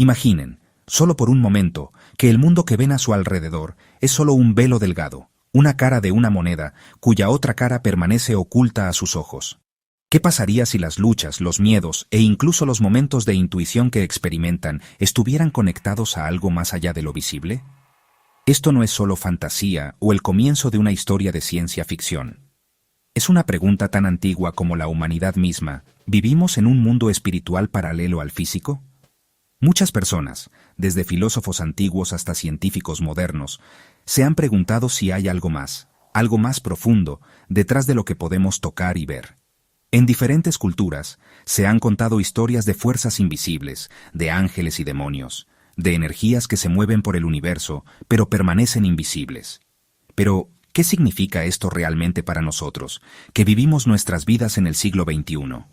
Imaginen, solo por un momento, que el mundo que ven a su alrededor es solo un velo delgado, una cara de una moneda, cuya otra cara permanece oculta a sus ojos. ¿Qué pasaría si las luchas, los miedos e incluso los momentos de intuición que experimentan estuvieran conectados a algo más allá de lo visible? Esto no es solo fantasía o el comienzo de una historia de ciencia ficción. Es una pregunta tan antigua como la humanidad misma. ¿Vivimos en un mundo espiritual paralelo al físico? Muchas personas, desde filósofos antiguos hasta científicos modernos, se han preguntado si hay algo más profundo, detrás de lo que podemos tocar y ver. En diferentes culturas se han contado historias de fuerzas invisibles, de ángeles y demonios, de energías que se mueven por el universo, pero permanecen invisibles. Pero, ¿qué significa esto realmente para nosotros, que vivimos nuestras vidas en el siglo XXI?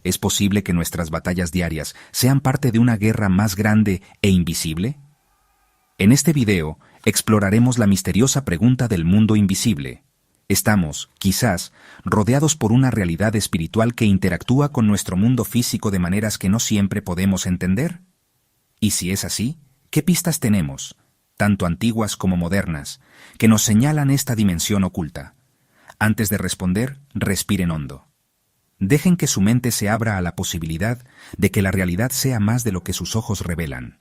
¿Es posible que nuestras batallas diarias sean parte de una guerra más grande e invisible? En este video exploraremos la misteriosa pregunta del mundo invisible. Estamos, quizás, rodeados por una realidad espiritual que interactúa con nuestro mundo físico de maneras que no siempre podemos entender. Y si es así, ¿qué pistas tenemos, tanto antiguas como modernas, que nos señalan esta dimensión oculta? Antes de responder, respiren hondo. Dejen que su mente se abra a la posibilidad de que la realidad sea más de lo que sus ojos revelan.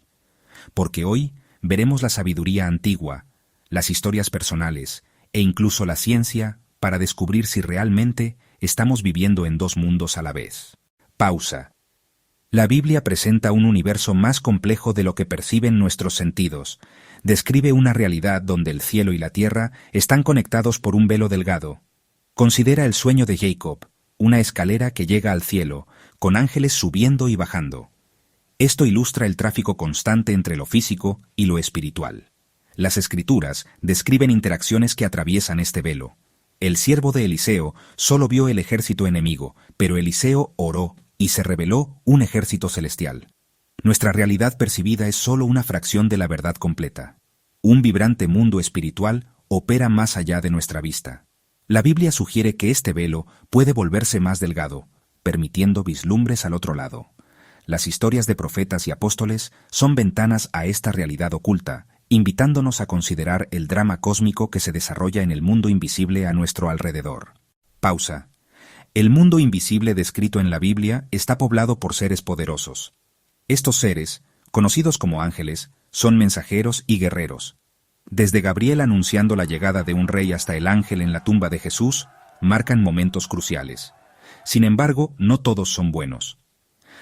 Porque hoy veremos la sabiduría antigua, las historias personales e incluso la ciencia para descubrir si realmente estamos viviendo en dos mundos a la vez. Pausa. La Biblia presenta un universo más complejo de lo que perciben nuestros sentidos. Describe una realidad donde el cielo y la tierra están conectados por un velo delgado. Considera el sueño de Jacob, una escalera que llega al cielo, con ángeles subiendo y bajando. Esto ilustra el tráfico constante entre lo físico y lo espiritual. Las Escrituras describen interacciones que atraviesan este velo. El siervo de Eliseo solo vio el ejército enemigo, pero Eliseo oró y se reveló un ejército celestial. Nuestra realidad percibida es solo una fracción de la verdad completa. Un vibrante mundo espiritual opera más allá de nuestra vista. La Biblia sugiere que este velo puede volverse más delgado, permitiendo vislumbres al otro lado. Las historias de profetas y apóstoles son ventanas a esta realidad oculta, invitándonos a considerar el drama cósmico que se desarrolla en el mundo invisible a nuestro alrededor. Pausa. El mundo invisible descrito en la Biblia está poblado por seres poderosos. Estos seres, conocidos como ángeles, son mensajeros y guerreros. Desde Gabriel anunciando la llegada de un rey hasta el ángel en la tumba de Jesús, marcan momentos cruciales. Sin embargo, no todos son buenos.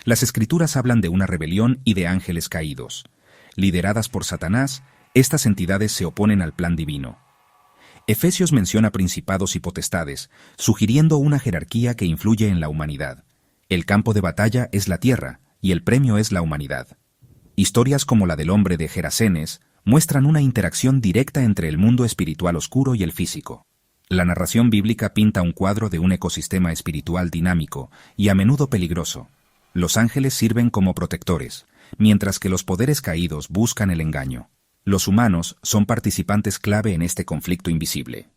Las Escrituras hablan de una rebelión y de ángeles caídos. Lideradas por Satanás, estas entidades se oponen al plan divino. Efesios menciona principados y potestades, sugiriendo una jerarquía que influye en la humanidad. El campo de batalla es la tierra, y el premio es la humanidad. Historias como la del hombre de Gerasenes muestran una interacción directa entre el mundo espiritual oscuro y el físico. La narración bíblica pinta un cuadro de un ecosistema espiritual dinámico y a menudo peligroso. Los ángeles sirven como protectores, mientras que los poderes caídos buscan el engaño. Los humanos son participantes clave en este conflicto invisible.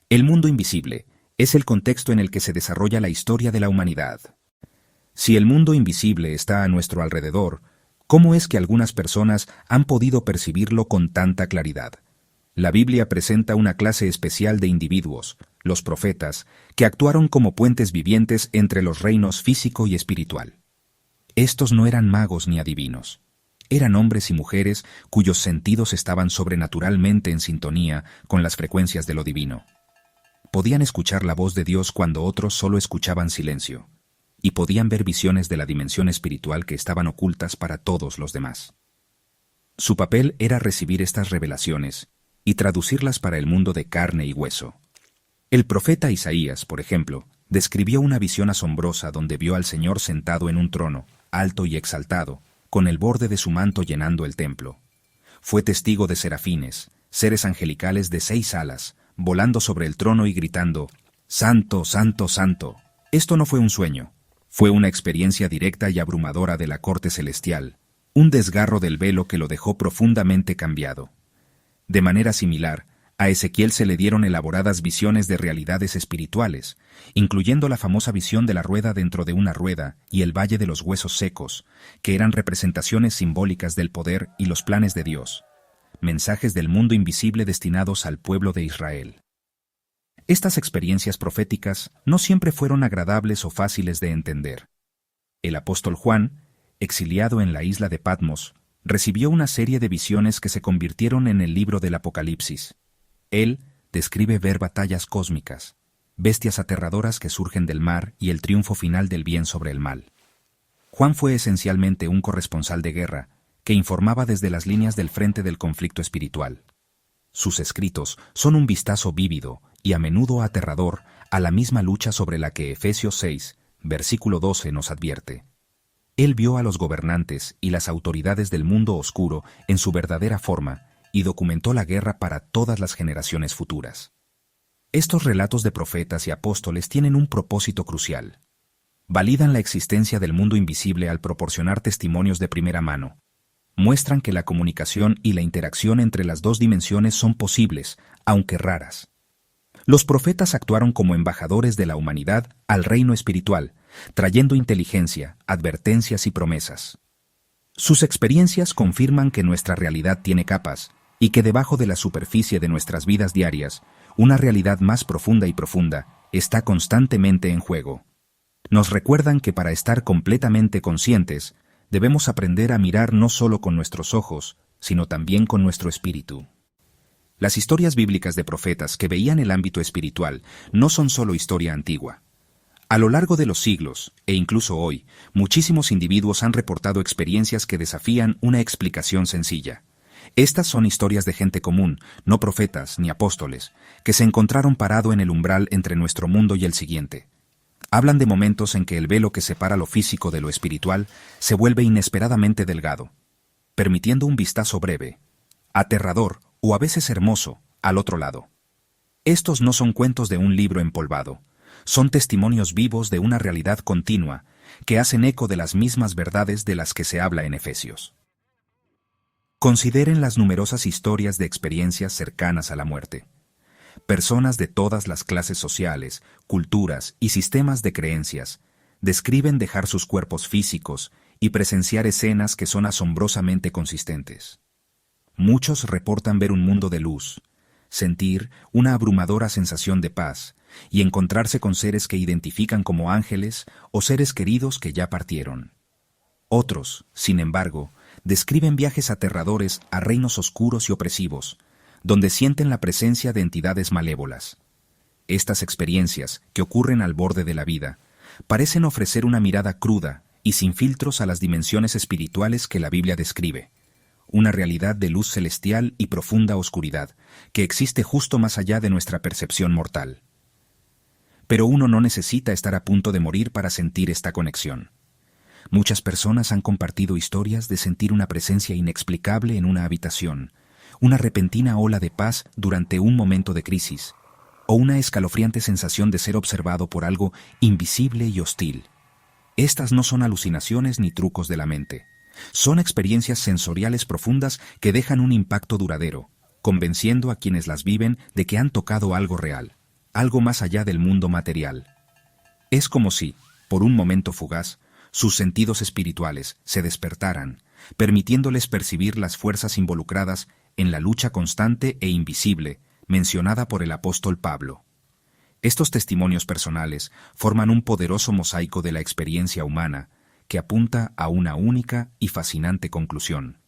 El mundo invisible es el contexto en el que se desarrolla la historia de la humanidad. Si el mundo invisible está a nuestro alrededor, ¿cómo es que algunas personas han podido percibirlo con tanta claridad? La Biblia presenta una clase especial de individuos, los profetas, que actuaron como puentes vivientes entre los reinos físico y espiritual. Estos no eran magos ni adivinos. Eran hombres y mujeres cuyos sentidos estaban sobrenaturalmente en sintonía con las frecuencias de lo divino. Podían escuchar la voz de Dios cuando otros solo escuchaban silencio, y podían ver visiones de la dimensión espiritual que estaban ocultas para todos los demás. Su papel era recibir estas revelaciones y traducirlas para el mundo de carne y hueso. El profeta Isaías, por ejemplo, describió una visión asombrosa donde vio al Señor sentado en un trono, alto y exaltado, con el borde de su manto llenando el templo. Fue testigo de serafines, seres angelicales de 6 alas, volando sobre el trono y gritando, «Santo, santo, santo». Esto no fue un sueño, fue una experiencia directa y abrumadora de la corte celestial, un desgarro del velo que lo dejó profundamente cambiado. De manera similar, A Ezequiel se le dieron elaboradas visiones de realidades espirituales, incluyendo la famosa visión de la rueda dentro de una rueda y el valle de los huesos secos, que eran representaciones simbólicas del poder y los planes de Dios, mensajes del mundo invisible destinados al pueblo de Israel. Estas experiencias proféticas no siempre fueron agradables o fáciles de entender. El apóstol Juan, exiliado en la isla de Patmos, recibió una serie de visiones que se convirtieron en el libro del Apocalipsis. Él describe ver batallas cósmicas, bestias aterradoras que surgen del mar y el triunfo final del bien sobre el mal. Juan fue esencialmente un corresponsal de guerra que informaba desde las líneas del frente del conflicto espiritual. Sus escritos son un vistazo vívido y a menudo aterrador a la misma lucha sobre la que Efesios 6, versículo 12 nos advierte. Él vio a los gobernantes y las autoridades del mundo oscuro en su verdadera forma y documentó la guerra para todas las generaciones futuras. Estos relatos de profetas y apóstoles tienen un propósito crucial. Validan la existencia del mundo invisible al proporcionar testimonios de primera mano. Muestran que la comunicación y la interacción entre las dos dimensiones son posibles, aunque raras. Los profetas actuaron como embajadores de la humanidad al reino espiritual, trayendo inteligencia, advertencias y promesas. Sus experiencias confirman que nuestra realidad tiene capas y que debajo de la superficie de nuestras vidas diarias, una realidad más profunda y profunda está constantemente en juego. Nos recuerdan que para estar completamente conscientes, debemos aprender a mirar no solo con nuestros ojos, sino también con nuestro espíritu. Las historias bíblicas de profetas que veían el ámbito espiritual no son solo historia antigua. A lo largo de los siglos, e incluso hoy, muchísimos individuos han reportado experiencias que desafían una explicación sencilla. Estas son historias de gente común, no profetas ni apóstoles, que se encontraron parado en el umbral entre nuestro mundo y el siguiente. Hablan de momentos en que el velo que separa lo físico de lo espiritual se vuelve inesperadamente delgado, permitiendo un vistazo breve, aterrador o a veces hermoso, al otro lado. Estos no son cuentos de un libro empolvado, son testimonios vivos de una realidad continua que hacen eco de las mismas verdades de las que se habla en Efesios. Consideren las numerosas historias de experiencias cercanas a la muerte. Personas de todas las clases sociales, culturas y sistemas de creencias describen dejar sus cuerpos físicos y presenciar escenas que son asombrosamente consistentes. Muchos reportan ver un mundo de luz, sentir una abrumadora sensación de paz y encontrarse con seres que identifican como ángeles o seres queridos que ya partieron. Otros, sin embargo, describen viajes aterradores a reinos oscuros y opresivos, donde sienten la presencia de entidades malévolas. Estas experiencias, que ocurren al borde de la vida, parecen ofrecer una mirada cruda y sin filtros a las dimensiones espirituales que la Biblia describe, una realidad de luz celestial y profunda oscuridad, que existe justo más allá de nuestra percepción mortal. Pero uno no necesita estar a punto de morir para sentir esta conexión. Muchas personas han compartido historias de sentir una presencia inexplicable en una habitación, una repentina ola de paz durante un momento de crisis, o una escalofriante sensación de ser observado por algo invisible y hostil. Estas no son alucinaciones ni trucos de la mente. Son experiencias sensoriales profundas que dejan un impacto duradero, convenciendo a quienes las viven de que han tocado algo real, algo más allá del mundo material. Es como si, por un momento fugaz, sus sentidos espirituales se despertaran, permitiéndoles percibir las fuerzas involucradas en la lucha constante e invisible mencionada por el apóstol Pablo. Estos testimonios personales forman un poderoso mosaico de la experiencia humana que apunta a una única y fascinante conclusión.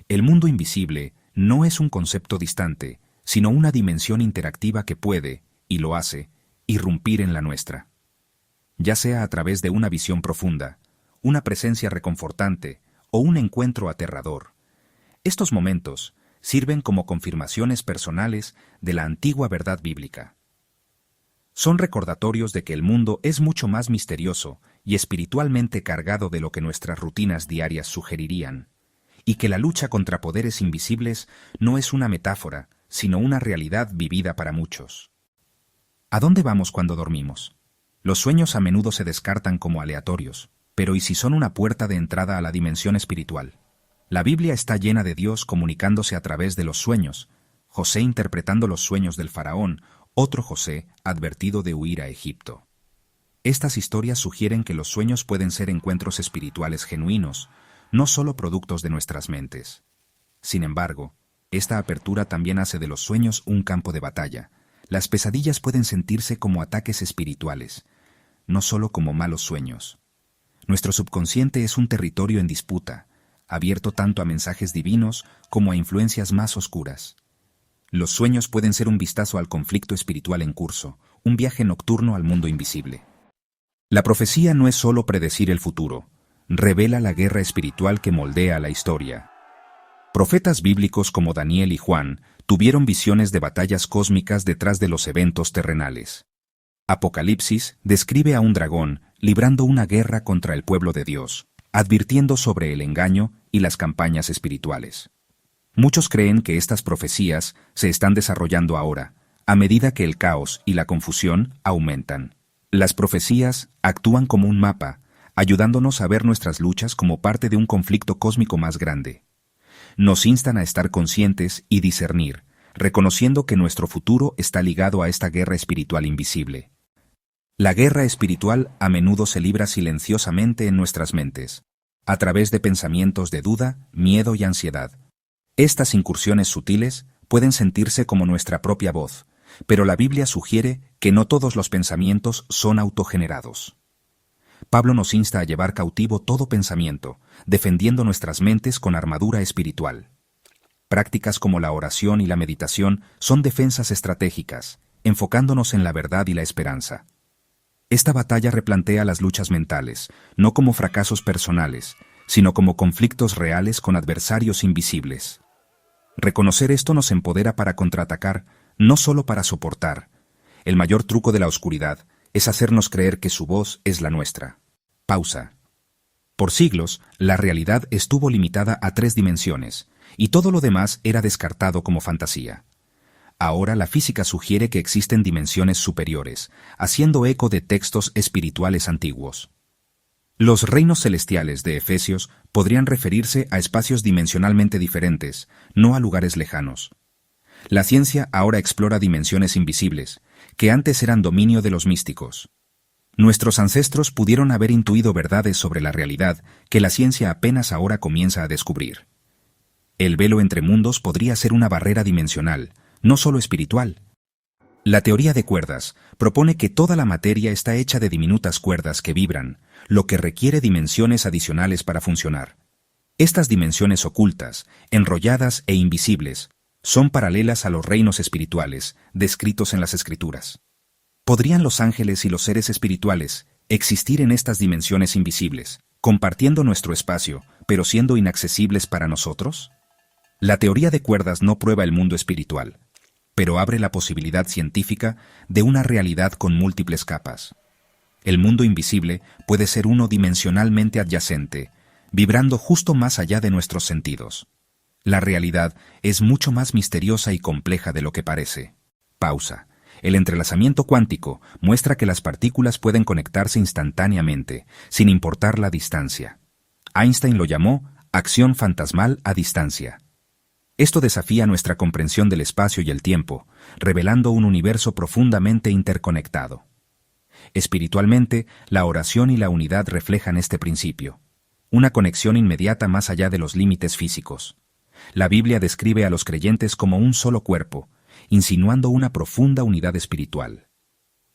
El mundo invisible no es un concepto distante, sino una dimensión interactiva que puede, y lo hace, irrumpir en la nuestra. Ya sea a través de una visión profunda, una presencia reconfortante o un encuentro aterrador. Estos momentos sirven como confirmaciones personales de la antigua verdad bíblica. Son recordatorios de que el mundo es mucho más misterioso y espiritualmente cargado de lo que nuestras rutinas diarias sugerirían, y que la lucha contra poderes invisibles no es una metáfora, sino una realidad vivida para muchos. ¿A dónde vamos cuando dormimos? Los sueños a menudo se descartan como aleatorios, pero ¿y si son una puerta de entrada a la dimensión espiritual? La Biblia está llena de Dios comunicándose a través de los sueños. José interpretando los sueños del faraón, otro José advertido de huir a Egipto. Estas historias sugieren que los sueños pueden ser encuentros espirituales genuinos, no solo productos de nuestras mentes. Sin embargo, esta apertura también hace de los sueños un campo de batalla. Las pesadillas pueden sentirse como ataques espirituales, no solo como malos sueños. Nuestro subconsciente es un territorio en disputa, abierto tanto a mensajes divinos como a influencias más oscuras. Los sueños pueden ser un vistazo al conflicto espiritual en curso, un viaje nocturno al mundo invisible. La profecía no es solo predecir el futuro, revela la guerra espiritual que moldea la historia. Profetas bíblicos como Daniel y Juan tuvieron visiones de batallas cósmicas detrás de los eventos terrenales. Apocalipsis describe a un dragón librando una guerra contra el pueblo de Dios, advirtiendo sobre el engaño y las campañas espirituales. Muchos creen que estas profecías se están desarrollando ahora, a medida que el caos y la confusión aumentan. Las profecías actúan como un mapa, ayudándonos a ver nuestras luchas como parte de un conflicto cósmico más grande. Nos instan a estar conscientes y discernir, reconociendo que nuestro futuro está ligado a esta guerra espiritual invisible. La guerra espiritual a menudo se libra silenciosamente en nuestras mentes, a través de pensamientos de duda, miedo y ansiedad. Estas incursiones sutiles pueden sentirse como nuestra propia voz, pero la Biblia sugiere que no todos los pensamientos son autogenerados. Pablo nos insta a llevar cautivo todo pensamiento, defendiendo nuestras mentes con armadura espiritual. Prácticas como la oración y la meditación son defensas estratégicas, enfocándonos en la verdad y la esperanza. Esta batalla replantea las luchas mentales, no como fracasos personales, sino como conflictos reales con adversarios invisibles. Reconocer esto nos empodera para contraatacar, no solo para soportar. El mayor truco de la oscuridad es hacernos creer que su voz es la nuestra. Pausa. Por siglos, la realidad estuvo limitada a 3 dimensiones, y todo lo demás era descartado como fantasía. Ahora la física sugiere que existen dimensiones superiores, haciendo eco de textos espirituales antiguos. Los reinos celestiales de Efesios podrían referirse a espacios dimensionalmente diferentes, no a lugares lejanos. La ciencia ahora explora dimensiones invisibles, que antes eran dominio de los místicos. Nuestros ancestros pudieron haber intuido verdades sobre la realidad que la ciencia apenas ahora comienza a descubrir. El velo entre mundos podría ser una barrera dimensional, no solo espiritual. La teoría de cuerdas propone que toda la materia está hecha de diminutas cuerdas que vibran, lo que requiere dimensiones adicionales para funcionar. Estas dimensiones ocultas, enrolladas e invisibles, son paralelas a los reinos espirituales descritos en las Escrituras. ¿Podrían los ángeles y los seres espirituales existir en estas dimensiones invisibles, compartiendo nuestro espacio, pero siendo inaccesibles para nosotros? La teoría de cuerdas no prueba el mundo espiritual, pero abre la posibilidad científica de una realidad con múltiples capas. El mundo invisible puede ser uno dimensionalmente adyacente, vibrando justo más allá de nuestros sentidos. La realidad es mucho más misteriosa y compleja de lo que parece. Pausa. El entrelazamiento cuántico muestra que las partículas pueden conectarse instantáneamente, sin importar la distancia. Einstein lo llamó acción fantasmal a distancia. Esto desafía nuestra comprensión del espacio y el tiempo, revelando un universo profundamente interconectado. Espiritualmente, la oración y la unidad reflejan este principio, una conexión inmediata más allá de los límites físicos. La Biblia describe a los creyentes como un solo cuerpo, insinuando una profunda unidad espiritual.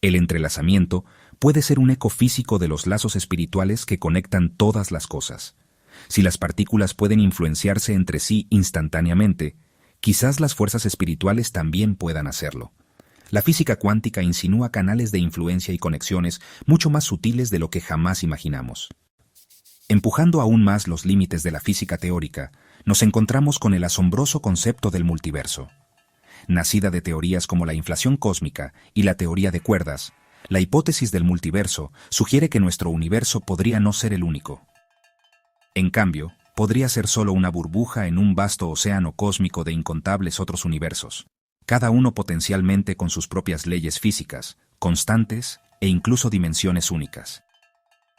El entrelazamiento puede ser un eco físico de los lazos espirituales que conectan todas las cosas. Si las partículas pueden influenciarse entre sí instantáneamente, quizás las fuerzas espirituales también puedan hacerlo. La física cuántica insinúa canales de influencia y conexiones mucho más sutiles de lo que jamás imaginamos. Empujando aún más los límites de la física teórica, nos encontramos con el asombroso concepto del multiverso. Nacida de teorías como la inflación cósmica y la teoría de cuerdas, la hipótesis del multiverso sugiere que nuestro universo podría no ser el único. En cambio, podría ser solo una burbuja en un vasto océano cósmico de incontables otros universos, cada uno potencialmente con sus propias leyes físicas, constantes e incluso dimensiones únicas.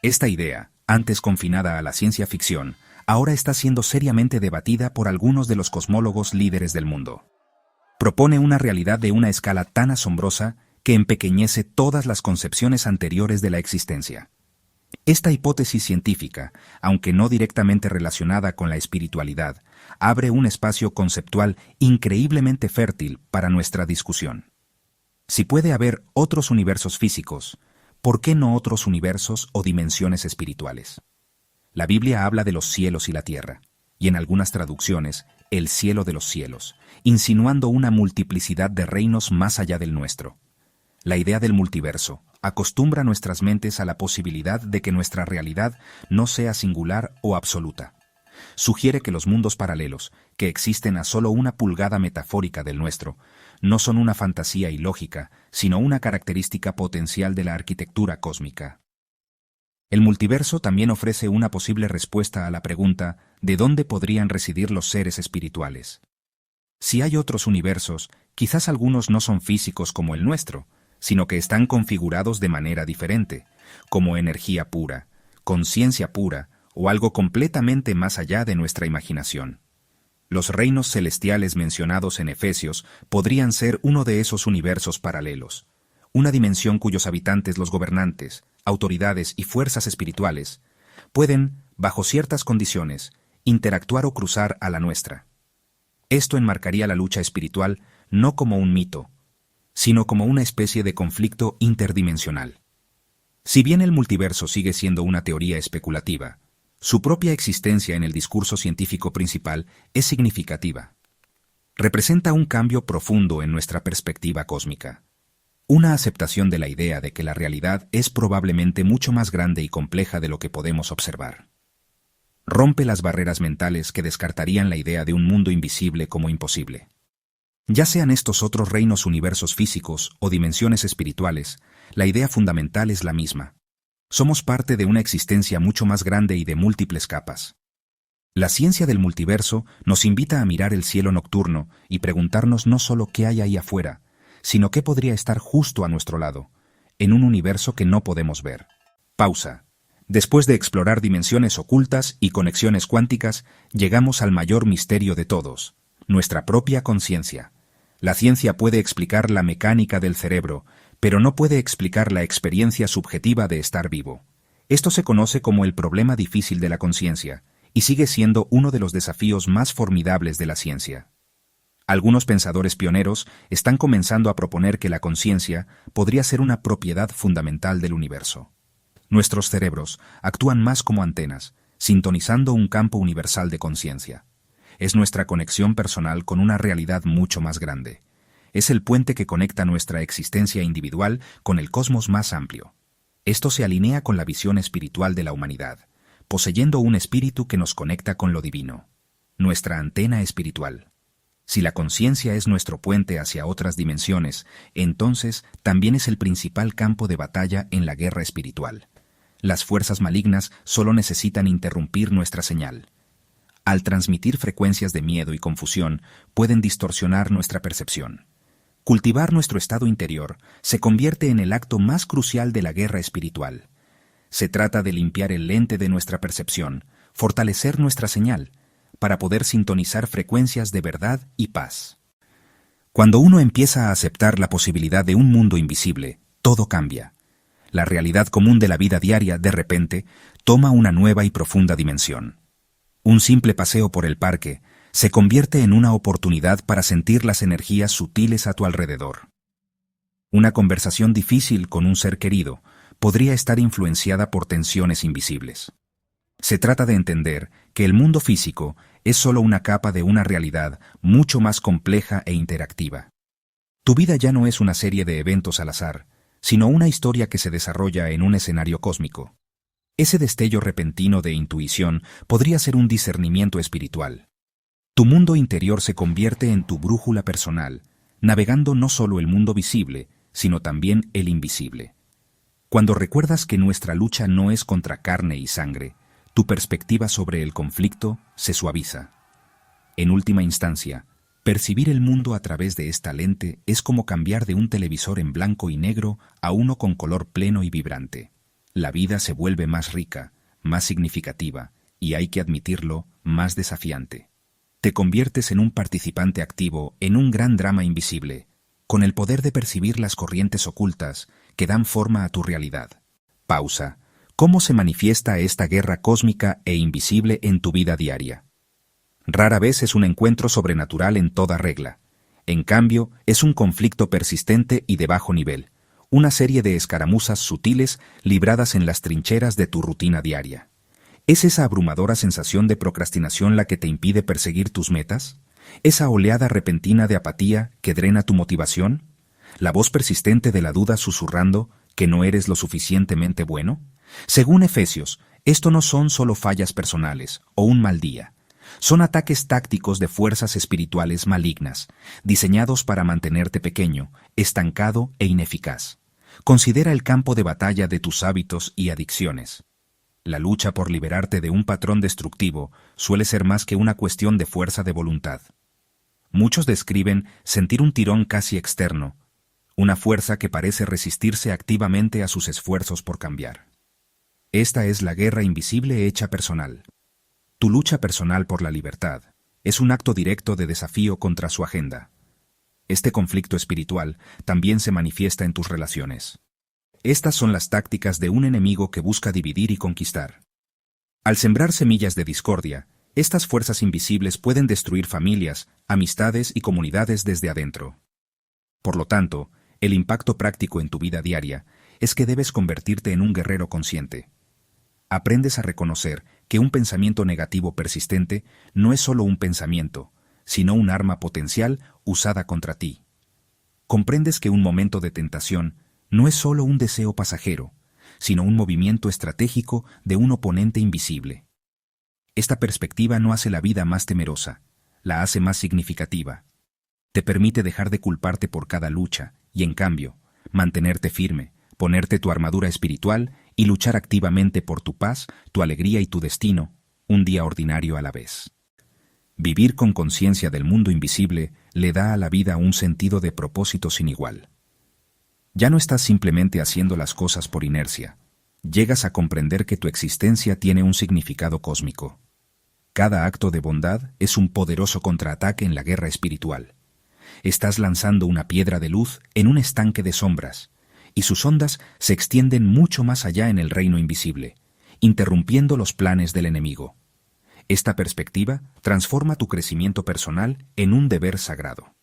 Esta idea, antes confinada a la ciencia ficción, ahora está siendo seriamente debatida por algunos de los cosmólogos líderes del mundo. Propone una realidad de una escala tan asombrosa que empequeñece todas las concepciones anteriores de la existencia. Esta hipótesis científica, aunque no directamente relacionada con la espiritualidad, abre un espacio conceptual increíblemente fértil para nuestra discusión. Si puede haber otros universos físicos, ¿por qué no otros universos o dimensiones espirituales? La Biblia habla de los cielos y la tierra, y en algunas traducciones, el cielo de los cielos, insinuando una multiplicidad de reinos más allá del nuestro. La idea del multiverso acostumbra nuestras mentes a la posibilidad de que nuestra realidad no sea singular o absoluta. Sugiere que los mundos paralelos, que existen a solo una pulgada metafórica del nuestro, no son una fantasía ilógica, sino una característica potencial de la arquitectura cósmica. El multiverso también ofrece una posible respuesta a la pregunta ¿de dónde podrían residir los seres espirituales? Si hay otros universos, quizás algunos no son físicos como el nuestro, sino que están configurados de manera diferente, como energía pura, conciencia pura o algo completamente más allá de nuestra imaginación. Los reinos celestiales mencionados en Efesios podrían ser uno de esos universos paralelos, una dimensión cuyos habitantes, los gobernantes, autoridades y fuerzas espirituales, pueden, bajo ciertas condiciones, interactuar o cruzar a la nuestra. Esto enmarcaría la lucha espiritual no como un mito, sino como una especie de conflicto interdimensional. Si bien el multiverso sigue siendo una teoría especulativa, su propia existencia en el discurso científico principal es significativa. Representa un cambio profundo en nuestra perspectiva cósmica, una aceptación de la idea de que la realidad es probablemente mucho más grande y compleja de lo que podemos observar. Rompe las barreras mentales que descartarían la idea de un mundo invisible como imposible. Ya sean estos otros reinos universos físicos o dimensiones espirituales, la idea fundamental es la misma. Somos parte de una existencia mucho más grande y de múltiples capas. La ciencia del multiverso nos invita a mirar el cielo nocturno y preguntarnos no solo qué hay ahí afuera, sino qué podría estar justo a nuestro lado, en un universo que no podemos ver. Pausa. Después de explorar dimensiones ocultas y conexiones cuánticas, llegamos al mayor misterio de todos, nuestra propia conciencia. La ciencia puede explicar la mecánica del cerebro, pero no puede explicar la experiencia subjetiva de estar vivo. Esto se conoce como el problema difícil de la conciencia, y sigue siendo uno de los desafíos más formidables de la ciencia. Algunos pensadores pioneros están comenzando a proponer que la conciencia podría ser una propiedad fundamental del universo. Nuestros cerebros actúan más como antenas, sintonizando un campo universal de conciencia. Es nuestra conexión personal con una realidad mucho más grande. Es el puente que conecta nuestra existencia individual con el cosmos más amplio. Esto se alinea con la visión espiritual de la humanidad, poseyendo un espíritu que nos conecta con lo divino, nuestra antena espiritual. Si la conciencia es nuestro puente hacia otras dimensiones, entonces también es el principal campo de batalla en la guerra espiritual. Las fuerzas malignas solo necesitan interrumpir nuestra señal. Al transmitir frecuencias de miedo y confusión, pueden distorsionar nuestra percepción. Cultivar nuestro estado interior se convierte en el acto más crucial de la guerra espiritual. Se trata de limpiar el lente de nuestra percepción, fortalecer nuestra señal, para poder sintonizar frecuencias de verdad y paz. Cuando uno empieza a aceptar la posibilidad de un mundo invisible, todo cambia. La realidad común de la vida diaria, de repente, toma una nueva y profunda dimensión. Un simple paseo por el parque se convierte en una oportunidad para sentir las energías sutiles a tu alrededor. Una conversación difícil con un ser querido podría estar influenciada por tensiones invisibles. Se trata de entender que el mundo físico es solo una capa de una realidad mucho más compleja e interactiva. Tu vida ya no es una serie de eventos al azar, sino una historia que se desarrolla en un escenario cósmico. Ese destello repentino de intuición podría ser un discernimiento espiritual. Tu mundo interior se convierte en tu brújula personal, navegando no solo el mundo visible, sino también el invisible. Cuando recuerdas que nuestra lucha no es contra carne y sangre, tu perspectiva sobre el conflicto se suaviza. En última instancia, percibir el mundo a través de esta lente es como cambiar de un televisor en blanco y negro a uno con color pleno y vibrante. La vida se vuelve más rica, más significativa y, hay que admitirlo, más desafiante. Te conviertes en un participante activo en un gran drama invisible, con el poder de percibir las corrientes ocultas que dan forma a tu realidad. Pausa. ¿Cómo se manifiesta esta guerra cósmica e invisible en tu vida diaria? Rara vez es un encuentro sobrenatural en toda regla. En cambio, es un conflicto persistente y de bajo nivel, una serie de escaramuzas sutiles libradas en las trincheras de tu rutina diaria. ¿Es esa abrumadora sensación de procrastinación la que te impide perseguir tus metas? ¿Esa oleada repentina de apatía que drena tu motivación? ¿La voz persistente de la duda susurrando que no eres lo suficientemente bueno? Según Efesios, esto no son solo fallas personales o un mal día. Son ataques tácticos de fuerzas espirituales malignas, diseñados para mantenerte pequeño, estancado e ineficaz. Considera el campo de batalla de tus hábitos y adicciones. La lucha por liberarte de un patrón destructivo suele ser más que una cuestión de fuerza de voluntad. Muchos describen sentir un tirón casi externo, una fuerza que parece resistirse activamente a sus esfuerzos por cambiar. Esta es la guerra invisible hecha personal. Tu lucha personal por la libertad es un acto directo de desafío contra su agenda. Este conflicto espiritual también se manifiesta en tus relaciones. Estas son las tácticas de un enemigo que busca dividir y conquistar. Al sembrar semillas de discordia, estas fuerzas invisibles pueden destruir familias, amistades y comunidades desde adentro. Por lo tanto, el impacto práctico en tu vida diaria es que debes convertirte en un guerrero consciente. Aprendes a reconocer que un pensamiento negativo persistente no es solo un pensamiento, sino un arma potencial usada contra ti. Comprendes que un momento de tentación no es solo un deseo pasajero, sino un movimiento estratégico de un oponente invisible. Esta perspectiva no hace la vida más temerosa, la hace más significativa. Te permite dejar de culparte por cada lucha y, en cambio, mantenerte firme, ponerte tu armadura espiritual y luchar activamente por tu paz, tu alegría y tu destino, un día ordinario a la vez. Vivir con conciencia del mundo invisible le da a la vida un sentido de propósito sin igual. Ya no estás simplemente haciendo las cosas por inercia. Llegas a comprender que tu existencia tiene un significado cósmico. Cada acto de bondad es un poderoso contraataque en la guerra espiritual. Estás lanzando una piedra de luz en un estanque de sombras, y sus ondas se extienden mucho más allá en el reino invisible, interrumpiendo los planes del enemigo. Esta perspectiva transforma tu crecimiento personal en un deber sagrado.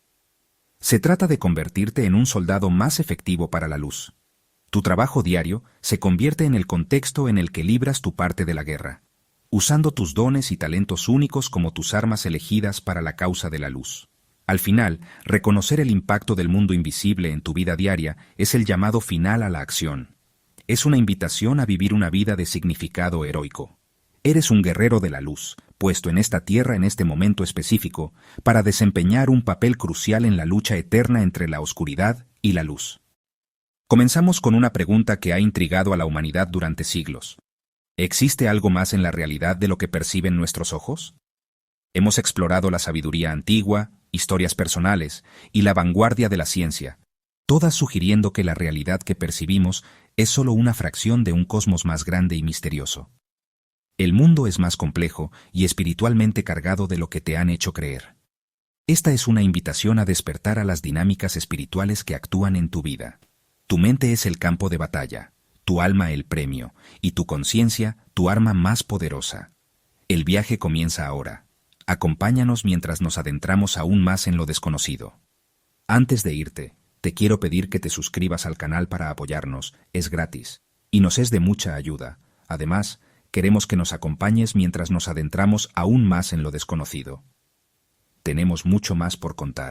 Se trata de convertirte en un soldado más efectivo para la luz. Tu trabajo diario se convierte en el contexto en el que libras tu parte de la guerra, usando tus dones y talentos únicos como tus armas elegidas para la causa de la luz. Al final, reconocer el impacto del mundo invisible en tu vida diaria es el llamado final a la acción. Es una invitación a vivir una vida de significado heroico. Eres un guerrero de la luz, puesto en esta tierra en este momento específico, para desempeñar un papel crucial en la lucha eterna entre la oscuridad y la luz. Comenzamos con una pregunta que ha intrigado a la humanidad durante siglos. ¿Existe algo más en la realidad de lo que perciben nuestros ojos? Hemos explorado la sabiduría antigua, historias personales y la vanguardia de la ciencia, todas sugiriendo que la realidad que percibimos es solo una fracción de un cosmos más grande y misterioso. El mundo es más complejo y espiritualmente cargado de lo que te han hecho creer. Esta es una invitación a despertar a las dinámicas espirituales que actúan en tu vida. Tu mente es el campo de batalla, tu alma el premio, y tu conciencia tu arma más poderosa. El viaje comienza ahora. Acompáñanos mientras nos adentramos aún más en lo desconocido. Antes de irte, te quiero pedir que te suscribas al canal para apoyarnos, es gratis, y nos es de mucha ayuda. Además, queremos que nos acompañes mientras nos adentramos aún más en lo desconocido. Tenemos mucho más por contar.